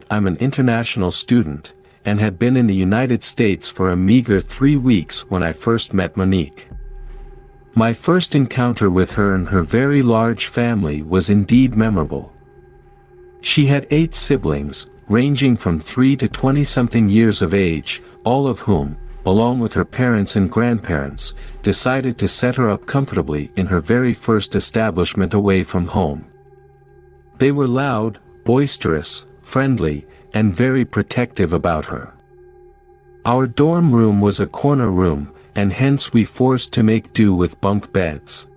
I'm an international student, and had been in the United States for a meager 3 weeks when I first met Monique. My first encounter with her and her very large family was indeed memorable. She had 8 siblings, ranging from 3 to 20-something years of age, all of whom, along with her parents and grandparents, decided to set her up comfortably in her very first establishment away from home. They were loud, boisterous, friendly, and very protective about her. Our dorm room was a corner room, and hence we forced to make do with bunk beds.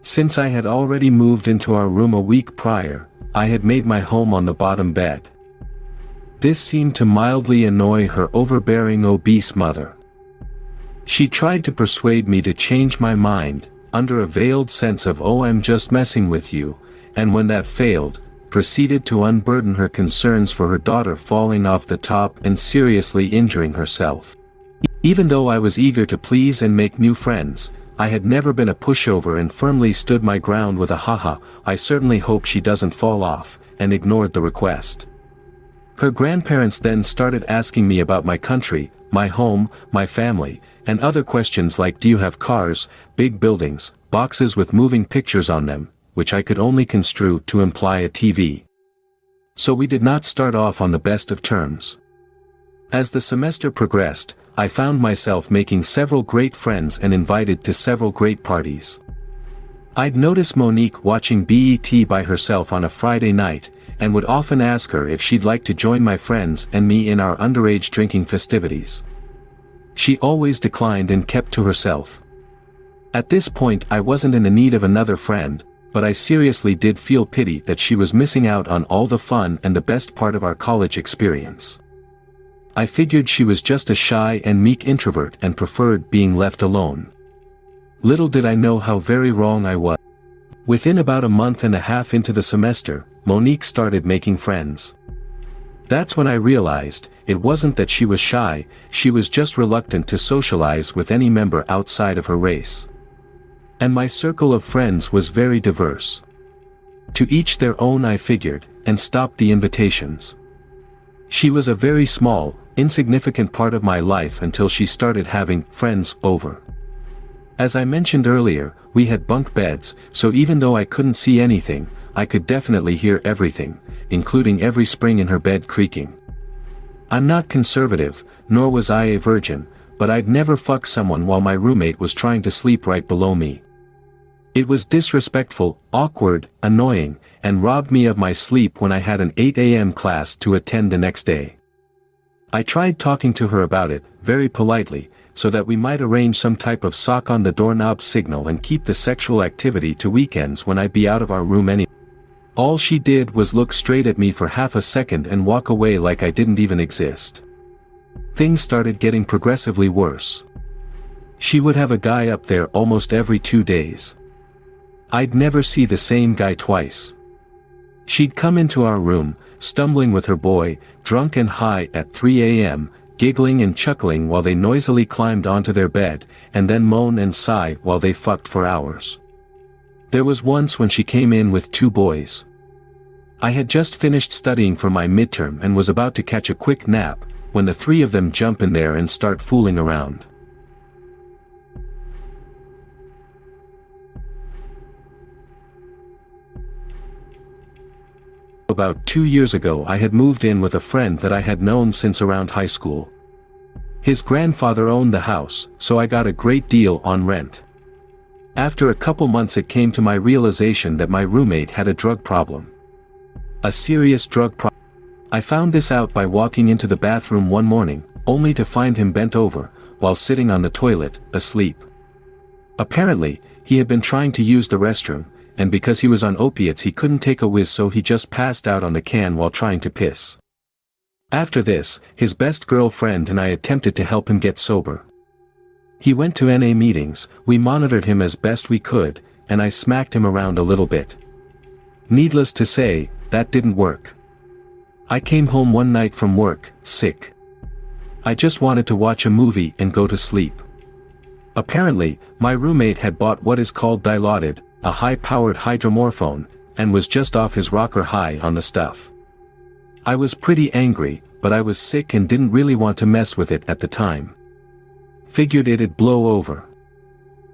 Since I had already moved into our room a week prior, I had made my home on the bottom bed. This seemed to mildly annoy her overbearing obese mother. She tried to persuade me to change my mind, under a veiled sense of "oh, I'm just messing with you," and when that failed, proceeded to unburden her concerns for her daughter falling off the top and seriously injuring herself. Even though I was eager to please and make new friends, I had never been a pushover and firmly stood my ground with a "haha, I certainly hope she doesn't fall off," and ignored the request. Her grandparents then started asking me about my country, my home, my family, and other questions like "do you have cars, big buildings, boxes with moving pictures on them," which I could only construe to imply a TV. So we did not start off on the best of terms. As the semester progressed, I found myself making several great friends and invited to several great parties. I'd notice Monique watching BET by herself on a Friday night, and would often ask her if she'd like to join my friends and me in our underage drinking festivities. She always declined and kept to herself. At this point I wasn't in the need of another friend, but I seriously did feel pity that she was missing out on all the fun and the best part of our college experience. I figured she was just a shy and meek introvert and preferred being left alone. Little did I know how very wrong I was. Within about a month and a half into the semester, Monique started making friends. That's when I realized, it wasn't that she was shy, she was just reluctant to socialize with any member outside of her race. And my circle of friends was very diverse. To each their own, I figured, and stopped the invitations. She was a very small, insignificant part of my life until she started having friends over. As I mentioned earlier, we had bunk beds, so even though I couldn't see anything, I could definitely hear everything, including every spring in her bed creaking. I'm not conservative, nor was I a virgin, but I'd never fuck someone while my roommate was trying to sleep right below me. It was disrespectful, awkward, annoying, and robbed me of my sleep when I had an 8 a.m. class to attend the next day. I tried talking to her about it, very politely, so that we might arrange some type of sock on the doorknob signal and keep the sexual activity to weekends when I'd be out of our room anyway. All she did was look straight at me for half a second and walk away like I didn't even exist. Things started getting progressively worse. She would have a guy up there almost every 2 days. I'd never see the same guy twice. She'd come into our room, stumbling with her boy, drunk and high at 3 a.m., giggling and chuckling while they noisily climbed onto their bed, and then moan and sigh while they fucked for hours. There was once when she came in with 2 boys. I had just finished studying for my midterm and was about to catch a quick nap, when the 3 of them jump in there and start fooling around. About 2 years ago I had moved in with a friend that I had known since around high school. His grandfather owned the house, so I got a great deal on rent. After a couple months it came to my realization that my roommate had a drug problem. A serious drug problem. I found this out by walking into the bathroom one morning, only to find him bent over, while sitting on the toilet, asleep. Apparently, he had been trying to use the restroom, and because he was on opiates he couldn't take a whiz, so he just passed out on the can while trying to piss. After this, his best girlfriend and I attempted to help him get sober. He went to NA meetings, we monitored him as best we could, and I smacked him around a little bit. Needless to say, that didn't work. I came home one night from work, sick. I just wanted to watch a movie and go to sleep. Apparently, my roommate had bought what is called Dilaudid, a high-powered hydromorphone, and was just off his rocker high on the stuff. I was pretty angry, but I was sick and didn't really want to mess with it at the time. Figured it'd blow over.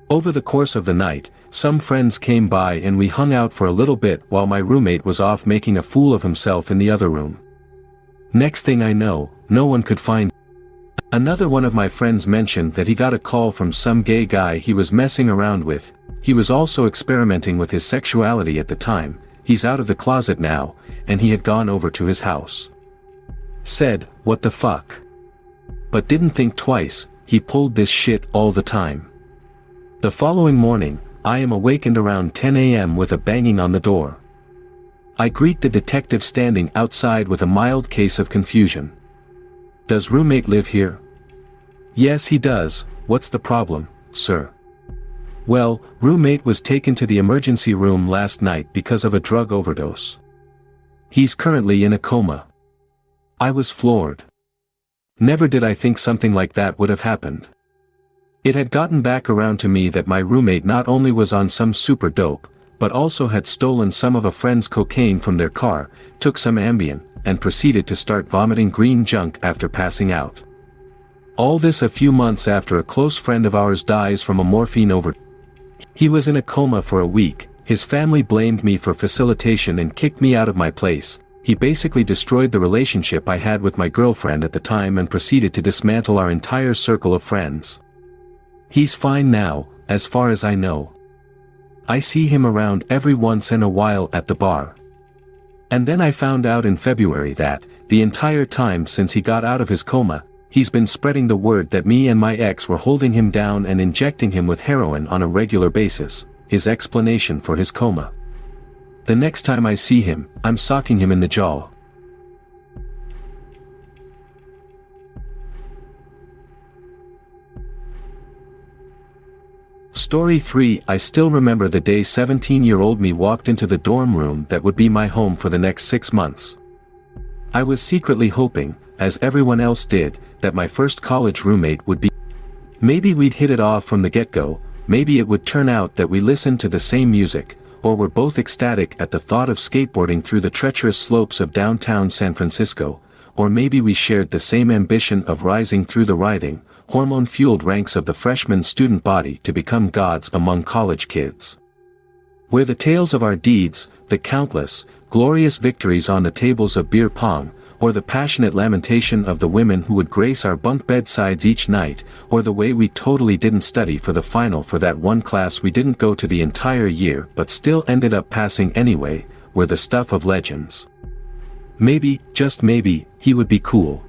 Over the course of the night, some friends came by and we hung out for a little bit while my roommate was off making a fool of himself in the other room. Next thing I know, no one could find him. Another one of my friends mentioned that he got a call from some gay guy he was messing around with. He was also experimenting with his sexuality at the time. He's out of the closet now, and he had gone over to his house. Said, what the fuck? But didn't think twice, he pulled this shit all the time. The following morning, I am awakened around 10 a.m. with a banging on the door. I greet the detective standing outside with a mild case of confusion. Does roommate live here? Yes, he does. What's the problem, sir? Well, roommate was taken to the emergency room last night because of a drug overdose. He's currently in a coma. I was floored. Never did I think something like that would have happened. It had gotten back around to me that my roommate not only was on some super dope, but also had stolen some of a friend's cocaine from their car, took some Ambien, and proceeded to start vomiting green junk after passing out. All this a few months after a close friend of ours dies from a morphine overdose. He was in a coma for a week, his family blamed me for facilitation and kicked me out of my place. He basically destroyed the relationship I had with my girlfriend at the time and proceeded to dismantle our entire circle of friends. He's fine now, as far as I know. I see him around every once in a while at the bar. And then I found out in February that, the entire time since he got out of his coma, he's been spreading the word that me and my ex were holding him down and injecting him with heroin on a regular basis, his explanation for his coma. The next time I see him, I'm socking him in the jaw. Story 3. I still remember the day 17-year-old me walked into the dorm room that would be my home for the next 6 months. I was secretly hoping, as everyone else did, that my first college roommate would be. Maybe we'd hit it off from the get-go, maybe it would turn out that we listened to the same music, or were both ecstatic at the thought of skateboarding through the treacherous slopes of downtown San Francisco, or maybe we shared the same ambition of rising through the writhing, hormone-fueled ranks of the freshman student body to become gods among college kids. Where the tales of our deeds, the countless, glorious victories on the tables of beer pong, or the passionate lamentation of the women who would grace our bunk bedsides each night, or the way we totally didn't study for the final for that one class we didn't go to the entire year but still ended up passing anyway, were the stuff of legends. Maybe, just maybe, he would be cool.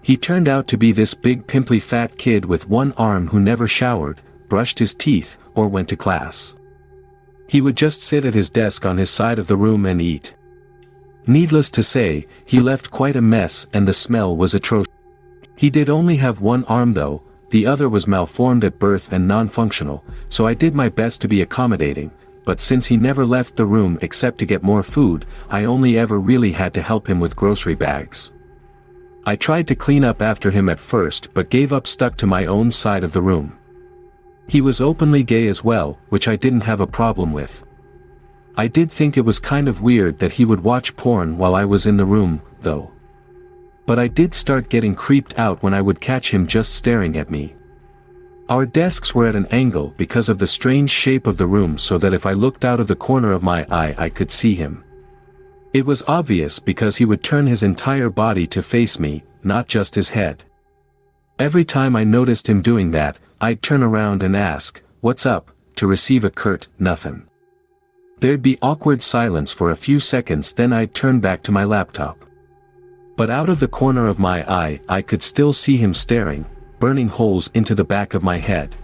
He turned out to be this big pimply fat kid with one arm who never showered, brushed his teeth, or went to class. He would just sit at his desk on his side of the room and eat. Needless to say, he left quite a mess and the smell was atrocious. He did only have one arm though, the other was malformed at birth and non-functional, so I did my best to be accommodating, but since he never left the room except to get more food, I only ever really had to help him with grocery bags. I tried to clean up after him at first but gave up, stuck to my own side of the room. He was openly gay as well, which I didn't have a problem with. I did think it was kind of weird that he would watch porn while I was in the room, though. But I did start getting creeped out when I would catch him just staring at me. Our desks were at an angle because of the strange shape of the room, so that if I looked out of the corner of my eye I could see him. It was obvious because he would turn his entire body to face me, not just his head. Every time I noticed him doing that, I'd turn around and ask, "What's up?" to receive a curt, "Nothing." There'd be awkward silence for a few seconds, then I'd turn back to my laptop. But out of the corner of my eye I could still see him staring, burning holes into the back of my head.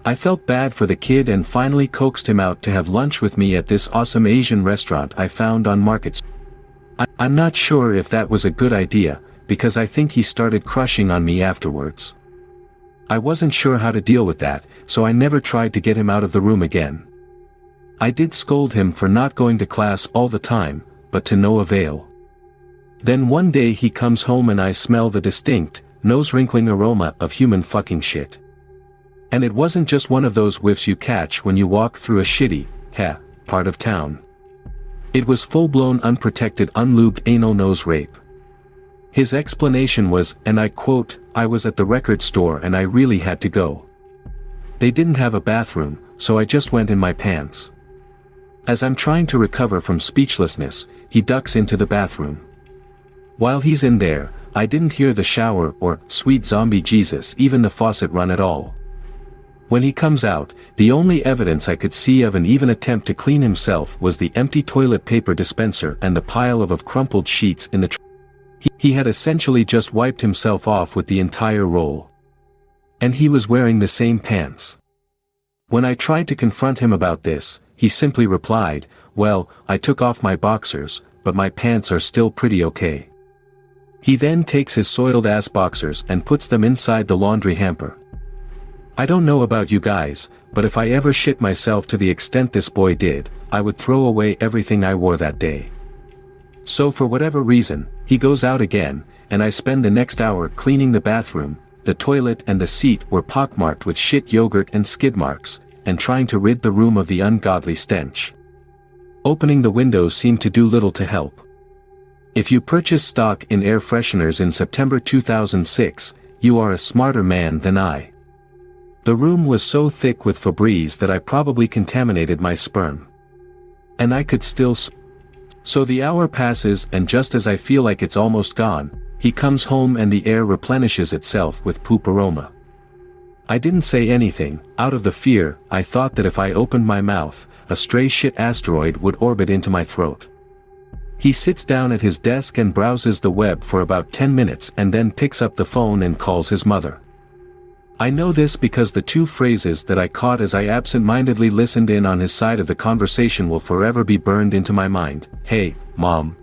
I felt bad for the kid and finally coaxed him out to have lunch with me at this awesome Asian restaurant I found on Market Street. I'm not sure if that was a good idea, because I think he started crushing on me afterwards. I wasn't sure how to deal with that, so I never tried to get him out of the room again. I did scold him for not going to class all the time, but to no avail. Then one day he comes home and I smell the distinct, nose-wrinkling aroma of human fucking shit. And it wasn't just one of those whiffs you catch when you walk through a shitty, part of town. It was full-blown unprotected unlubed anal nose rape. His explanation was, and I quote, "I was at the record store and I really had to go. They didn't have a bathroom, so I just went in my pants." As I'm trying to recover from speechlessness, he ducks into the bathroom. While he's in there, I didn't hear the shower or, sweet zombie Jesus, even the faucet run at all. When he comes out, the only evidence I could see of an even attempt to clean himself was the empty toilet paper dispenser and the pile of crumpled sheets in the He had essentially just wiped himself off with the entire roll. And he was wearing the same pants. When I tried to confront him about this, he simply replied, "Well, I took off my boxers, but my pants are still pretty okay." He then takes his soiled-ass boxers and puts them inside the laundry hamper. I don't know about you guys, but if I ever shit myself to the extent this boy did, I would throw away everything I wore that day. So for whatever reason, he goes out again, and I spend the next hour cleaning the bathroom. The toilet and the seat were pockmarked with shit yogurt and skid marks, and trying to rid the room of the ungodly stench. Opening the windows seemed to do little to help. If you purchase stock in air fresheners in September 2006, you are a smarter man than I. The room was so thick with Febreze that I probably contaminated my sperm. And I could still So the hour passes, and just as I feel like it's almost gone, he comes home and the air replenishes itself with poop aroma. I didn't say anything. Out of the fear, I thought that if I opened my mouth, a stray shit asteroid would orbit into my throat. He sits down at his desk and browses the web for about 10 minutes and then picks up the phone and calls his mother. I know this because the two phrases that I caught as I absent-mindedly listened in on his side of the conversation will forever be burned into my mind. "Hey, Mom.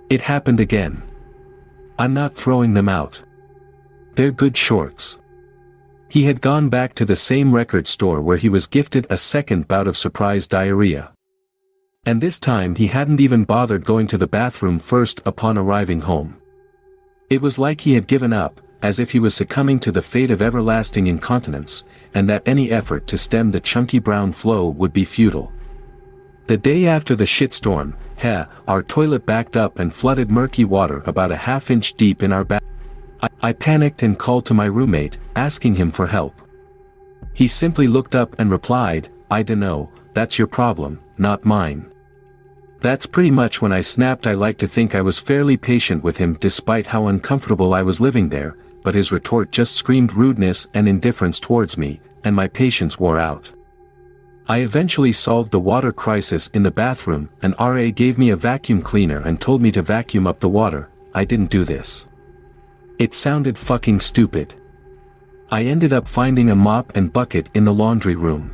It happened again. I'm not throwing them out. They're good shorts." He had gone back to the same record store where he was gifted a second bout of surprise diarrhea. And this time he hadn't even bothered going to the bathroom first upon arriving home. It was like he had given up, as if he was succumbing to the fate of everlasting incontinence, and that any effort to stem the chunky brown flow would be futile. The day after the shitstorm, our toilet backed up and flooded murky water about a half-inch deep in our bath. I panicked and called to my roommate, asking him for help. He simply looked up and replied, "I dunno, that's your problem, not mine." That's pretty much when I snapped. I like to think I was fairly patient with him despite how uncomfortable I was living there, but his retort just screamed rudeness and indifference towards me, and my patience wore out. I eventually solved the water crisis in the bathroom. An RA gave me a vacuum cleaner and told me to vacuum up the water. I didn't do this. It sounded fucking stupid. I ended up finding a mop and bucket in the laundry room.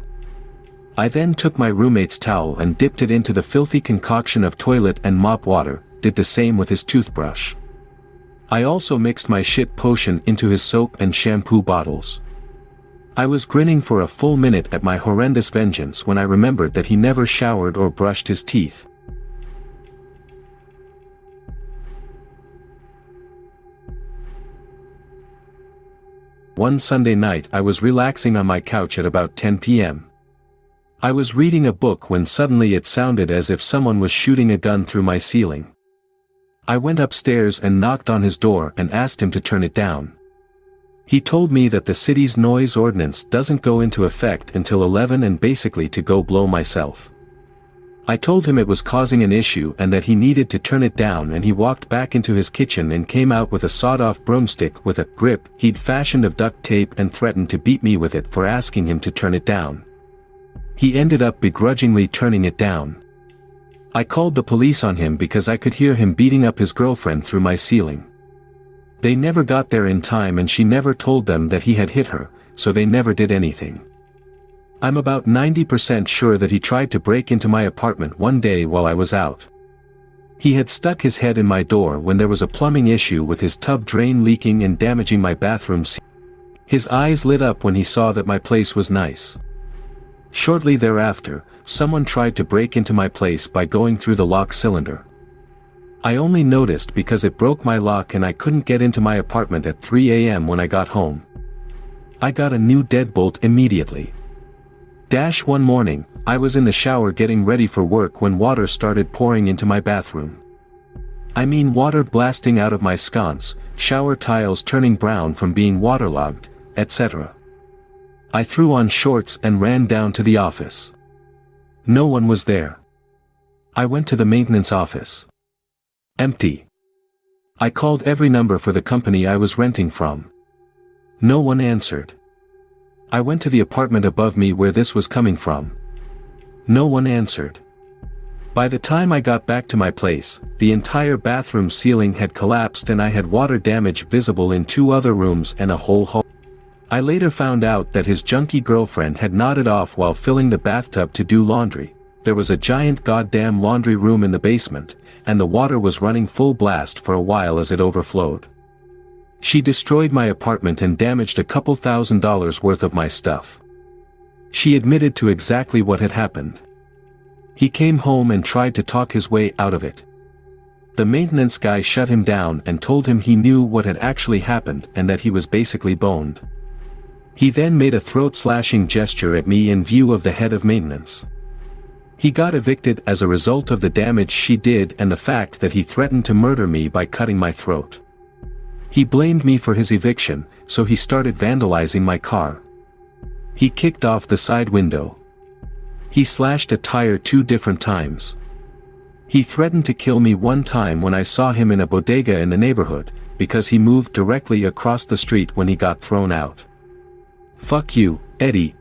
I then took my roommate's towel and dipped it into the filthy concoction of toilet and mop water, did the same with his toothbrush. I also mixed my shit potion into his soap and shampoo bottles. I was grinning for a full minute at my horrendous vengeance when I remembered that he never showered or brushed his teeth. One Sunday night I was relaxing on my couch at about 10 p.m. I was reading a book when suddenly it sounded as if someone was shooting a gun through my ceiling. I went upstairs and knocked on his door and asked him to turn it down. He told me that the city's noise ordinance doesn't go into effect until 11 and basically to go blow myself. I told him it was causing an issue and that he needed to turn it down, and he walked back into his kitchen and came out with a sawed-off broomstick with a grip he'd fashioned of duct tape and threatened to beat me with it for asking him to turn it down. He ended up begrudgingly turning it down. I called the police on him because I could hear him beating up his girlfriend through my ceiling. They never got there in time and she never told them that he had hit her, so they never did anything. I'm about 90% sure that he tried to break into my apartment one day while I was out. He had stuck his head in my door when there was a plumbing issue with his tub drain leaking and damaging my bathroom sink. His eyes lit up when he saw that my place was nice. Shortly thereafter, someone tried to break into my place by going through the lock cylinder. I only noticed because it broke my lock and I couldn't get into my apartment at 3 a.m. when I got home. I got a new deadbolt immediately. One morning, I was in the shower getting ready for work when water started pouring into my bathroom. I mean water blasting out of my sconce, shower tiles turning brown from being waterlogged, etc. I threw on shorts and ran down to the office. No one was there. I went to the maintenance office. Empty. I called every number for the company I was renting from. No one answered. I went to the apartment above me where this was coming from. No one answered. By the time I got back to my place, the entire bathroom ceiling had collapsed and I had water damage visible in 2 other rooms and a whole hall. I later found out that his junkie girlfriend had nodded off while filling the bathtub to do laundry. There was a giant goddamn laundry room in the basement, and the water was running full blast for a while as it overflowed. She destroyed my apartment and damaged a couple $1,000s worth of my stuff. She admitted to exactly what had happened. He came home and tried to talk his way out of it. The maintenance guy shut him down and told him he knew what had actually happened and that he was basically boned. He then made a throat-slashing gesture at me in view of the head of maintenance. He got evicted as a result of the damage she did and the fact that he threatened to murder me by cutting my throat. He blamed me for his eviction, so he started vandalizing my car. He kicked off the side window. He slashed a tire 2 different times. He threatened to kill me one time when I saw him in a bodega in the neighborhood, because he moved directly across the street when he got thrown out. Fuck you, Eddie.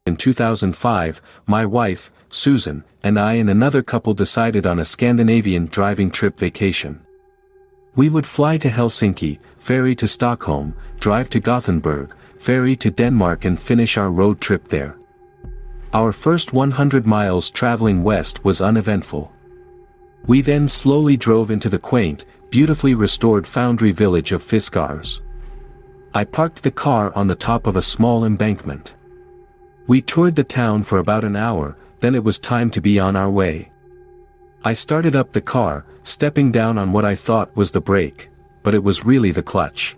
In 2005, my wife, Susan, and I and another couple decided on a Scandinavian driving trip vacation. We would fly to Helsinki, ferry to Stockholm, drive to Gothenburg, ferry to Denmark and finish our road trip there. Our first 100 miles traveling west was uneventful. We then slowly drove into the quaint, beautifully restored foundry village of Fiskars. I parked the car on the top of a small embankment. We toured the town for about an hour, then it was time to be on our way. I started up the car, stepping down on what I thought was the brake, but it was really the clutch.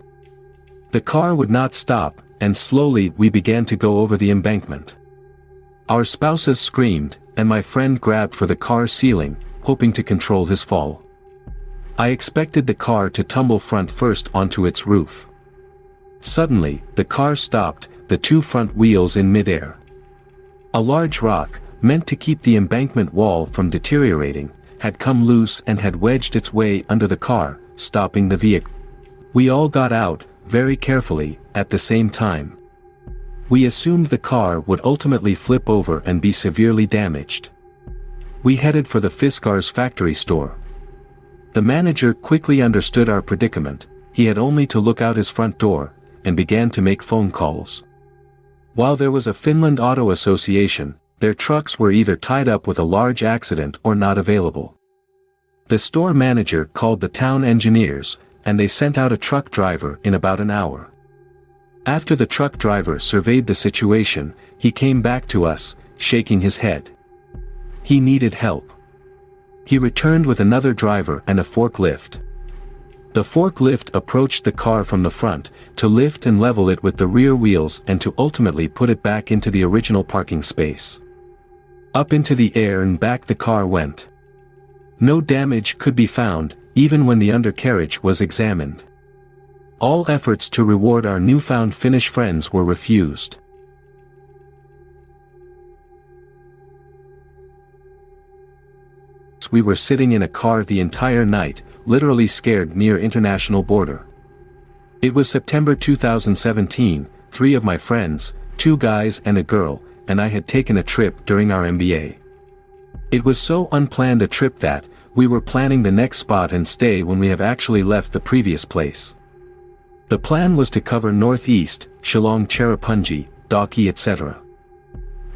The car would not stop, and slowly we began to go over the embankment. Our spouses screamed, and my friend grabbed for the car ceiling, hoping to control his fall. I expected the car to tumble front first onto its roof. Suddenly, the car stopped, the 2 front wheels in midair. A large rock, meant to keep the embankment wall from deteriorating, had come loose and had wedged its way under the car, stopping the vehicle. We all got out, very carefully, at the same time. We assumed the car would ultimately flip over and be severely damaged. We headed for the Fiskars factory store. The manager quickly understood our predicament. He had only to look out his front door, and began to make phone calls. While there was a Finland Auto Association, their trucks were either tied up with a large accident or not available. The store manager called the town engineers, and they sent out a truck driver in about an hour. After the truck driver surveyed the situation, he came back to us, shaking his head. He needed help. He returned with another driver and a forklift. The forklift approached the car from the front, to lift and level it with the rear wheels and to ultimately put it back into the original parking space. Up into the air and back the car went. No damage could be found, even when the undercarriage was examined. All efforts to reward our newfound Finnish friends were refused. We were sitting in a car the entire night, literally scared near international border. It was September 2017, 3 of my friends, 2 guys and a girl, and I had taken a trip during our MBA. It was so unplanned a trip that, we were planning the next spot and stay when we have actually left the previous place. The plan was to cover Northeast, Shillong, Cherrapunji, Dalkey, etc.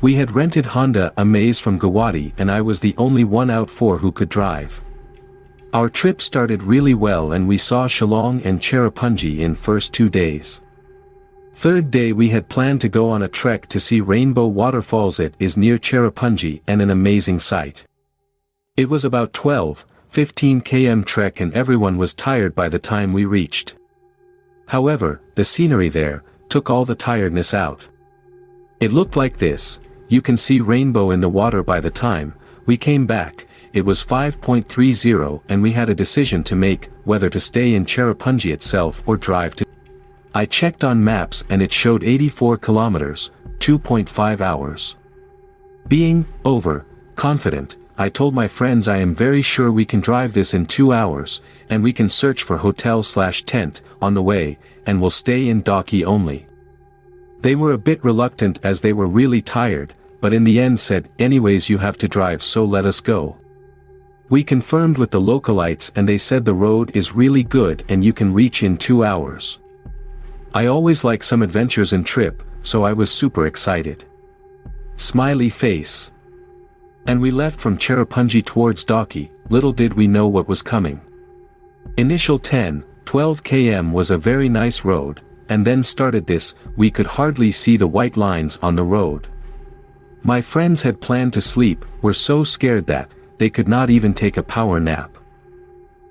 We had rented Honda Amaze from Guwahati and I was the only one out 4 who could drive. Our trip started really well and we saw Shillong and Cherrapunji in first 2 days. 3rd day we had planned to go on a trek to see Rainbow Waterfalls. It is near Cherrapunji and an amazing sight. It was about 12, 15 km trek and everyone was tired by the time we reached. However, the scenery there took all the tiredness out. It looked like this: you can see rainbow in the water. By the time we came back, it was 5.30 and we had a decision to make, whether to stay in Cherrapunji itself or drive to. I checked on maps and it showed 84 kilometers, 2.5 hours. Being confident, I told my friends I am very sure we can drive this in 2 hours, and we can search for hotel/tent on the way, and we'll stay in Daki only. They were a bit reluctant as they were really tired, but in the end said, anyways you have to drive, so let us go. We confirmed with the localites and they said the road is really good and you can reach in 2 hours. I always like some adventures and trip, so I was super excited. Smiley face. And we left from Cherrapunji towards Daki. Little did we know what was coming. Initial 10-12 km was a very nice road, and then started this, we could hardly see the white lines on the road. My friends had planned to sleep, were so scared that they could not even take a power nap.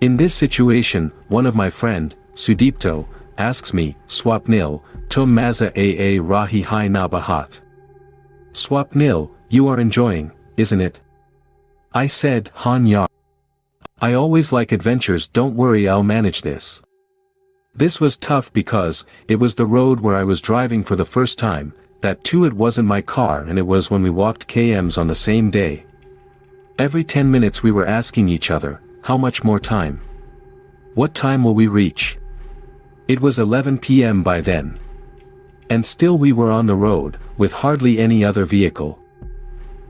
In this situation, one of my friend, Sudipto, asks me, Swapnil, to maza aa rahi hai na bahat. Swapnil, you are enjoying, isn't it? I said, Han yar. I always like adventures, don't worry, I'll manage this. This was tough because it was the road where I was driving for the first time, that too it wasn't my car, and it was when we walked kms on the same day. Every 10 minutes we were asking each other, how much more time? What time will we reach? It was 11 p.m. by then. And still we were on the road, with hardly any other vehicle.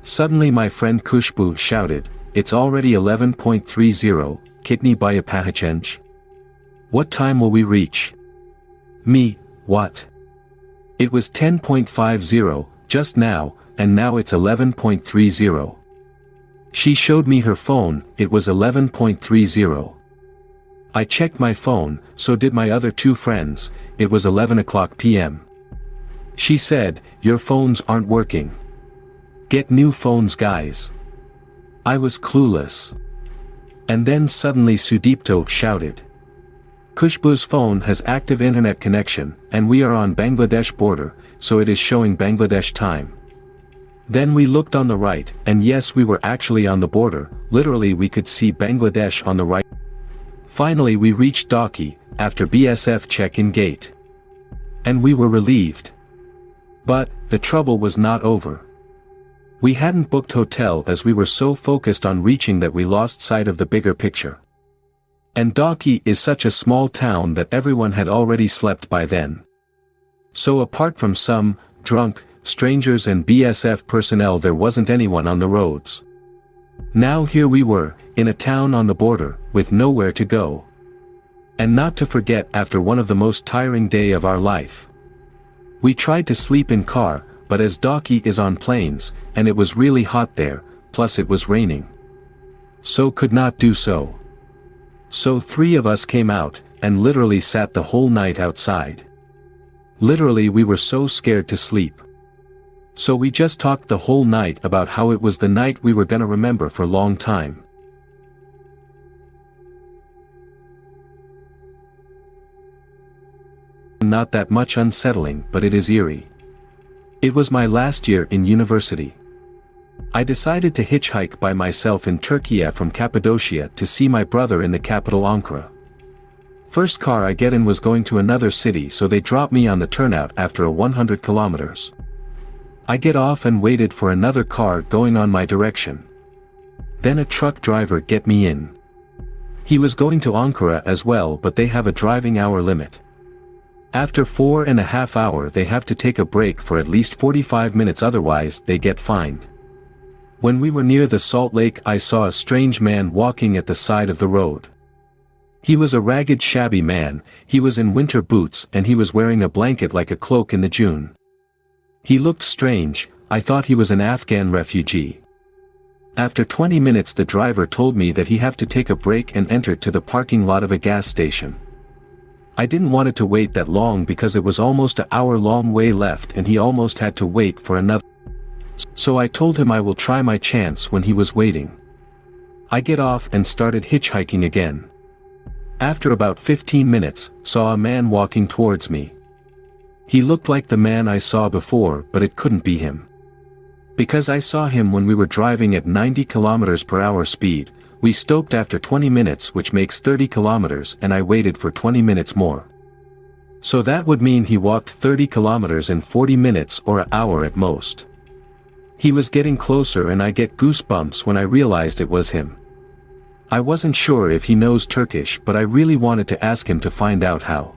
Suddenly my friend Kushbu shouted, it's already 11.30, kitni baya pahachenj? What time will we reach? Me, what? It was 10.50, just now, and now it's 11.30. She showed me her phone, it was 11.30. I checked my phone, so did my other two friends, it was 11 o'clock p.m. She said, your phones aren't working. Get new phones, guys. I was clueless. And then suddenly Sudipto shouted. Kushbu's phone has active internet connection, and we are on Bangladesh border, so it is showing Bangladesh time. Then we looked on the right, and yes, we were actually on the border, literally we could see Bangladesh on the right. Finally we reached Daki, after BSF check-in gate. And we were relieved. But, the trouble was not over. We hadn't booked hotel as we were so focused on reaching that we lost sight of the bigger picture. And Daki is such a small town that everyone had already slept by then. So apart from some drunk strangers and BSF personnel, there wasn't anyone on the roads. Now here we were, in a town on the border, with nowhere to go. And not to forget, after one of the most tiring day of our life. We tried to sleep in car, but as Daki is on plains, and it was really hot there, plus it was raining. So could not do so. So 3 of us came out, and literally sat the whole night outside. Literally we were so scared to sleep. So we just talked the whole night about how it was the night we were gonna remember for a long time. Not that much unsettling, but it is eerie. It was my last year in university. I decided to hitchhike by myself in Turkey from Cappadocia to see my brother in the capital Ankara. First car I get in was going to another city, so they dropped me on the turnout after 100 kilometers. I get off and waited for another car going on my direction. Then a truck driver get me in. He was going to Ankara as well, but they have a driving hour limit. After 4.5 hours they have to take a break for at least 45 minutes, otherwise they get fined. When we were near the Salt Lake, I saw a strange man walking at the side of the road. He was a ragged, shabby man, he was in winter boots and he was wearing a blanket like a cloak in the June. He looked strange, I thought he was an Afghan refugee. After 20 minutes the driver told me that he had to take a break and entered to the parking lot of a gas station. I didn't want it to wait that long because it was almost an hour-long way left and he almost had to wait for another. So I told him I will try my chance when he was waiting. I get off and started hitchhiking again. After about 15 minutes, saw a man walking towards me. He looked like the man I saw before, but it couldn't be him. Because I saw him when we were driving at 90 km/h speed, we stopped after 20 minutes, which makes 30 kilometers, and I waited for 20 minutes more. So that would mean he walked 30 kilometers in 40 minutes or an hour at most. He was getting closer and I get goosebumps when I realized it was him. I wasn't sure if he knows Turkish, but I really wanted to ask him to find out how.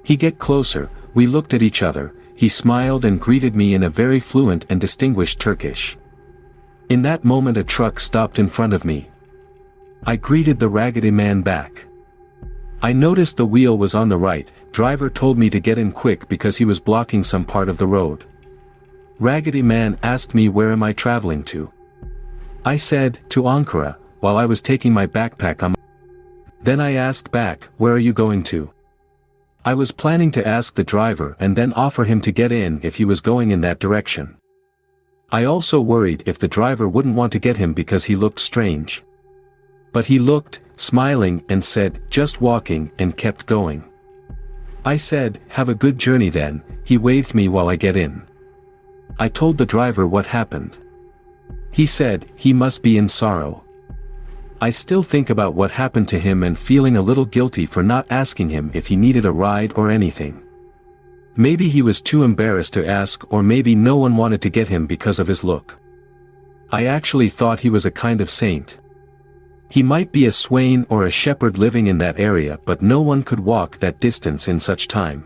He get closer, we looked at each other, he smiled and greeted me in a very fluent and distinguished Turkish. In that moment a truck stopped in front of me. I greeted the raggedy man back. I noticed the wheel was on the right. Driver told me to get in quick because he was blocking some part of the road. Raggedy man asked me where am I traveling to. I said, to Ankara, while I was taking my backpack on. Then I asked back, where are you going to? I was planning to ask the driver and then offer him to get in if he was going in that direction. I also worried if the driver wouldn't want to get him because he looked strange. But he looked, smiling, and said, just walking, and kept going. I said, have a good journey then. He waved me while I get in. I told the driver what happened. He said, he must be in sorrow. I still think about what happened to him and feeling a little guilty for not asking him if he needed a ride or anything. Maybe he was too embarrassed to ask, or maybe no one wanted to get him because of his look. I actually thought he was a kind of saint. He might be a swain or a shepherd living in that area, but no one could walk that distance in such time.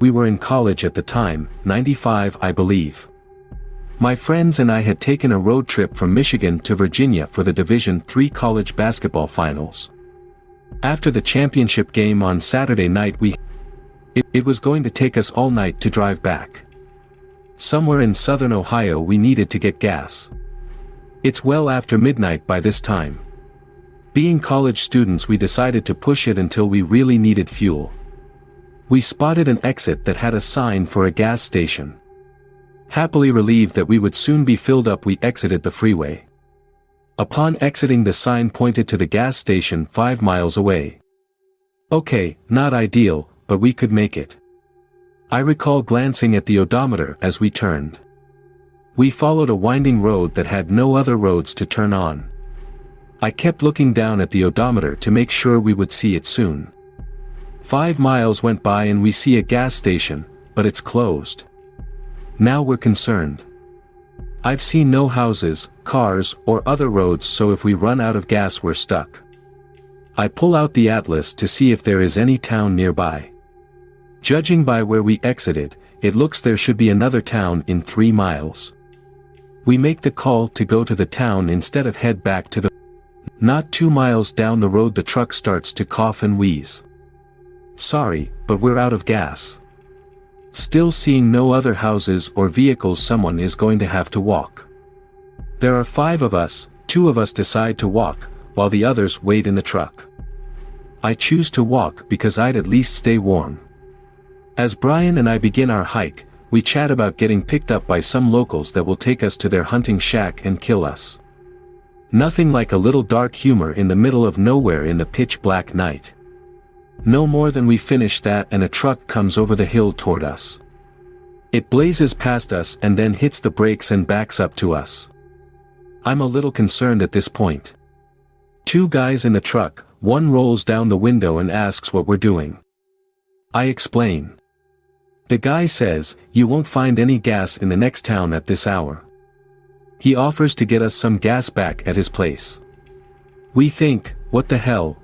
We were in college at the time, 95 I believe. My friends and I had taken a road trip from Michigan to Virginia for the Division III college basketball finals. After the championship game on Saturday night it was going to take us all night to drive back. Somewhere in southern Ohio we needed to get gas. It's well after midnight by this time. Being college students we decided to push it until we really needed fuel. We spotted an exit that had a sign for a gas station. Happily relieved that we would soon be filled up, we exited the freeway. Upon exiting, the sign pointed to the gas station 5 miles away. Okay, not ideal, but we could make it. I recall glancing at the odometer as we turned. We followed a winding road that had no other roads to turn on. I kept looking down at the odometer to make sure we would see it soon. 5 miles went by and we see a gas station, but it's closed. Now we're concerned. I've seen no houses, cars, or other roads, so if we run out of gas we're stuck. I pull out the atlas to see if there is any town nearby. Judging by where we exited, it looks there should be another town in 3 miles. We make the call to go to the town instead of head back to the. Not 2 miles down the road the truck starts to cough and wheeze. Sorry, but we're out of gas. Still seeing no other houses or vehicles, someone is going to have to walk. There are 5 of us, 2 of us decide to walk, while the others wait in the truck. I choose to walk because I'd at least stay warm. As Brian and I begin our hike, we chat about getting picked up by some locals that will take us to their hunting shack and kill us. Nothing like a little dark humor in the middle of nowhere in the pitch black night. No more than we finish that and a truck comes over the hill toward us. It blazes past us and then hits the brakes and backs up to us. I'm a little concerned at this point. 2 guys in the truck, one rolls down the window and asks what we're doing. I explain. The guy says, you won't find any gas in the next town at this hour. He offers to get us some gas back at his place. We think, what the hell?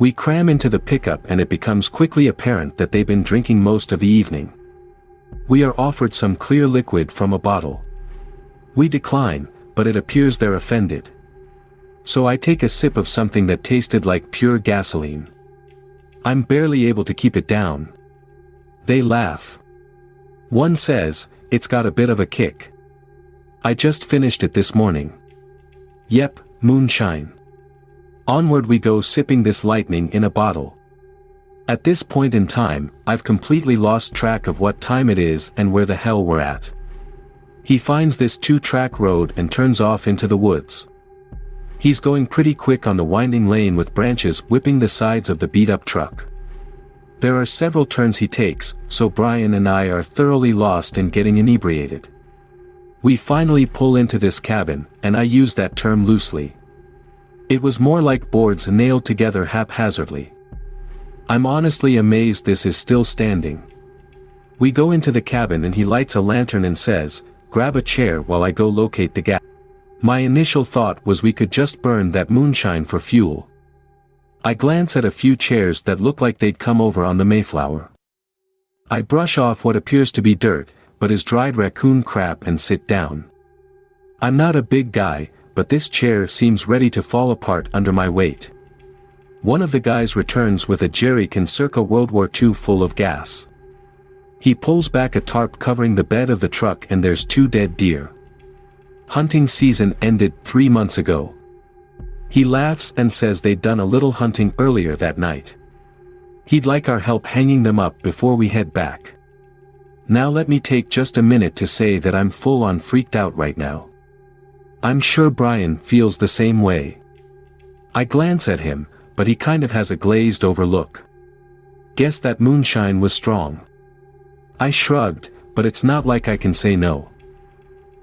We cram into the pickup and it becomes quickly apparent that they've been drinking most of the evening. We are offered some clear liquid from a bottle. We decline, but it appears they're offended. So I take a sip of something that tasted like pure gasoline. I'm barely able to keep it down. They laugh. One says, it's got a bit of a kick. I just finished it this morning. Yep, moonshine. Onward we go sipping this lightning in a bottle. At this point in time, I've completely lost track of what time it is and where the hell we're at. He finds this 2-track road and turns off into the woods. He's going pretty quick on the winding lane with branches whipping the sides of the beat-up truck. There are several turns he takes, so Brian and I are thoroughly lost in getting inebriated. We finally pull into this cabin, and I use that term loosely. It was more like boards nailed together haphazardly. I'm honestly amazed this is still standing. We go into the cabin and he lights a lantern and says, "Grab a chair while I go locate the gas." My initial thought was we could just burn that moonshine for fuel. I glance at a few chairs that look like they'd come over on the Mayflower. I brush off what appears to be dirt, but is dried raccoon crap and sit down. I'm not a big guy, but this chair seems ready to fall apart under my weight. One of the guys returns with a jerrycan circa World War II full of gas. He pulls back a tarp covering the bed of the truck and there's 2 dead deer. Hunting season ended 3 months ago. He laughs and says they'd done a little hunting earlier that night. He'd like our help hanging them up before we head back. Now let me take just a minute to say that I'm full on freaked out right now. I'm sure Brian feels the same way. I glance at him, but he kind of has a glazed over look. Guess that moonshine was strong. I shrugged, but it's not like I can say no.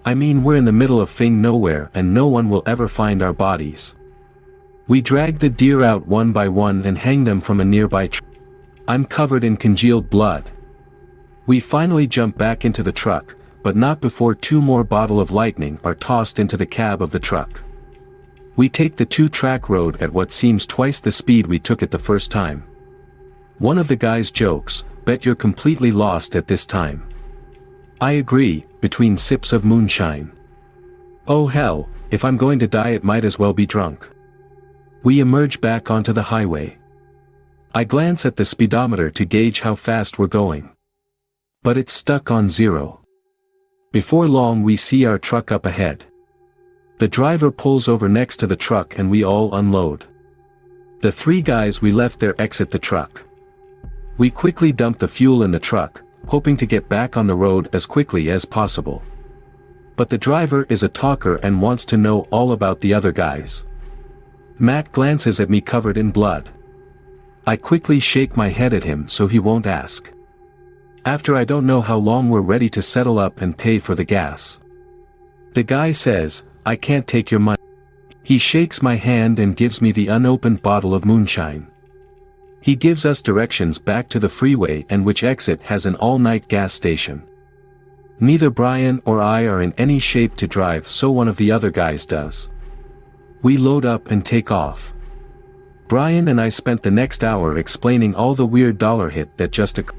I mean, we're in the middle of nowhere and no one will ever find our bodies. We drag the deer out one by one and hang them from a nearby tree. I'm covered in congealed blood. We finally jump back into the truck, but not before 2 more bottles of lightning are tossed into the cab of the truck. We take the 2-track road at what seems twice the speed we took it the first time. One of the guys jokes, "Bet you're completely lost at this time." I agree, between sips of moonshine. Oh hell, if I'm going to die it might as well be drunk. We emerge back onto the highway. I glance at the speedometer to gauge how fast we're going. But it's stuck on 0. Before long we see our truck up ahead. The driver pulls over next to the truck and we all unload. The 3 guys we left there exit the truck. We quickly dump the fuel in the truck, hoping to get back on the road as quickly as possible. But the driver is a talker and wants to know all about the other guys. Matt glances at me covered in blood. I quickly shake my head at him so he won't ask. After I don't know how long we're ready to settle up and pay for the gas. The guy says, "I can't take your money." He shakes my hand and gives me the unopened bottle of moonshine. He gives us directions back to the freeway and which exit has an all-night gas station. Neither Brian or I are in any shape to drive, so one of the other guys does. We load up and take off. Brian and I spent the next hour explaining all the weird dollar hit that just occurred.